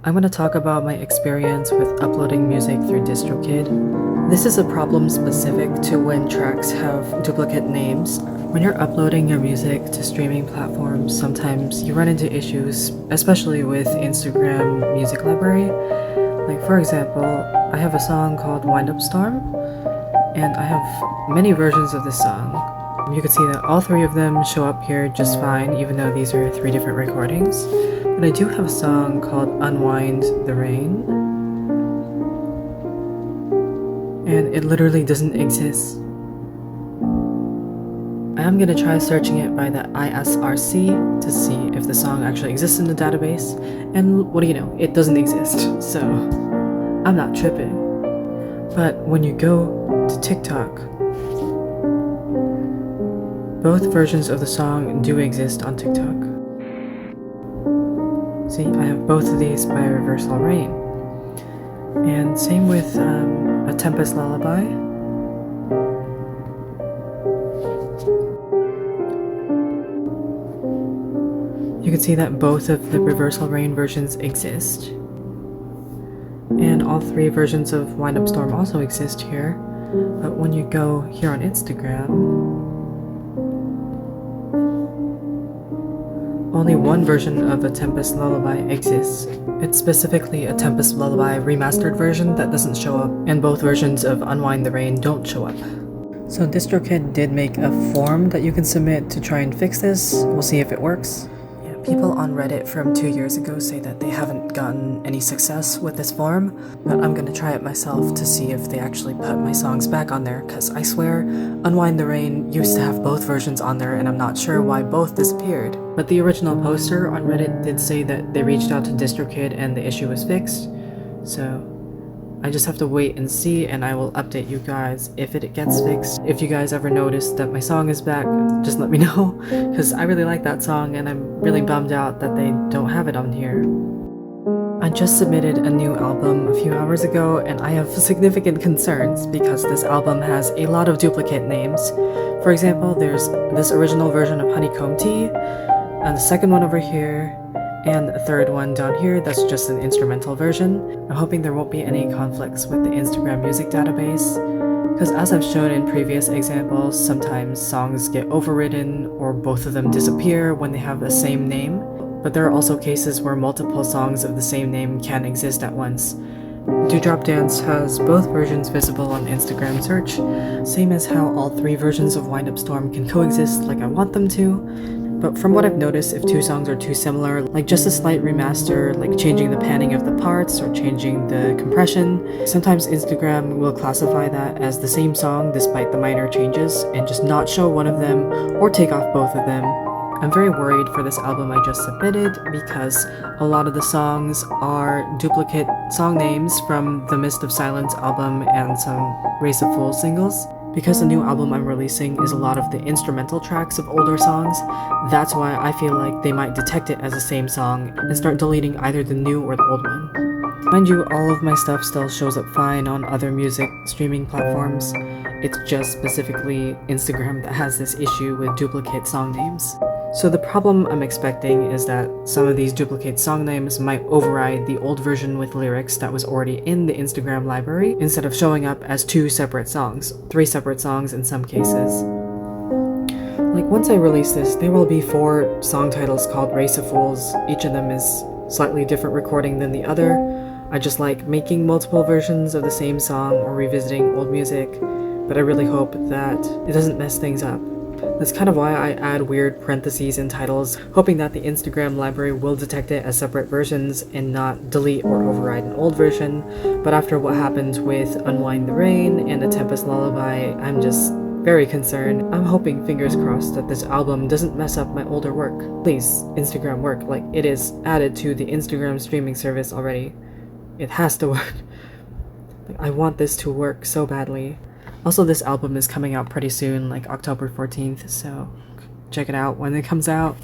I'm going to talk about my experience with uploading music through Distrokid. This is a problem specific to when tracks have duplicate names. When you're uploading your music to streaming platforms, sometimes you run into issues, especially with Instagram music library. Like for example, I have a song called Wind Up Storm, and I have many versions of this song. You can see that all three of them show up here just fine, even though these are three different recordings. But I do have a song called Unwind the Rain, and it literally doesn't exist. I am gonna try searching it by the ISRC to see if the song actually exists in the database, and what do you know, it doesn't exist, so I'm not tripping. But when you go to TikTok, both versions of the song do exist on TikTok. See, I have both of these by ReversalRain. And same with A Tempest Lullaby. You can see that both of the ReversalRain versions exist. And all three versions of Wind Up Storm also exist here. But when you go here on Instagram, only one version of A Tempest Lullaby exists. It's specifically A Tempest Lullaby remastered version that doesn't show up, and both versions of Unwind the Rain don't show up. So Distrokid did make a form that you can submit to try and fix this. We'll see if it works. Yeah, people on Reddit from 2 years ago say that they haven't gotten any success with this form, but I'm gonna try it myself to see if they actually put my songs back on there, because I swear Unwind the Rain used to have both versions on there and I'm not sure why both disappeared. But the original poster on Reddit did say that they reached out to Distrokid and the issue was fixed, so I just have to wait and see, and I will update you guys if it gets fixed. If you guys ever notice that my song is back, just let me know, because I really like that song and I'm really bummed out that they don't have it on here. I just submitted a new album a few hours ago and I have significant concerns because this album has a lot of duplicate names. For example, there's this original version of Honeycomb Tea, and the second one over here, and a third one down here that's just an instrumental version. I'm hoping there won't be any conflicts with the Instagram music database, because as I've shown in previous examples, sometimes songs get overridden or both of them disappear when they have the same name. But there are also cases where multiple songs of the same name can exist at once. Dewdrop Dance has both versions visible on Instagram search, same as how all three versions of Wind Up Storm can coexist like I want them to. But from what I've noticed, if two songs are too similar, like just a slight remaster, like changing the panning of the parts or changing the compression, sometimes Instagram will classify that as the same song despite the minor changes and just not show one of them or take off both of them. I'm very worried for this album I just submitted because a lot of the songs are duplicate song names from the Mist of Silence album and some Race of Fools singles. Because the new album I'm releasing is a lot of the instrumental tracks of older songs, that's why I feel like they might detect it as the same song and start deleting either the new or the old one. Mind you, all of my stuff still shows up fine on other music streaming platforms. It's just specifically Instagram that has this issue with duplicate song names. So the problem I'm expecting is that some of these duplicate song names might override the old version with lyrics that was already in the Instagram library instead of showing up as two separate songs, three separate songs in some cases. Like once I release this, there will be 4 song titles called Race of Fools. Each of them is slightly different recording than the other. I just like making multiple versions of the same song or revisiting old music, but I really hope that it doesn't mess things up. That's kind of why I add weird parentheses in titles, hoping that the Instagram library will detect it as separate versions and not delete or override an old version. But after what happened with Unwind the Rain and A Tempest Lullaby, I'm just very concerned. I'm hoping, fingers crossed, that this album doesn't mess up my older work. Please, Instagram work, like it is added to the Instagram streaming service already. It has to work. I want this to work so badly. Also, this album is coming out pretty soon, like October 14th, so check it out when it comes out.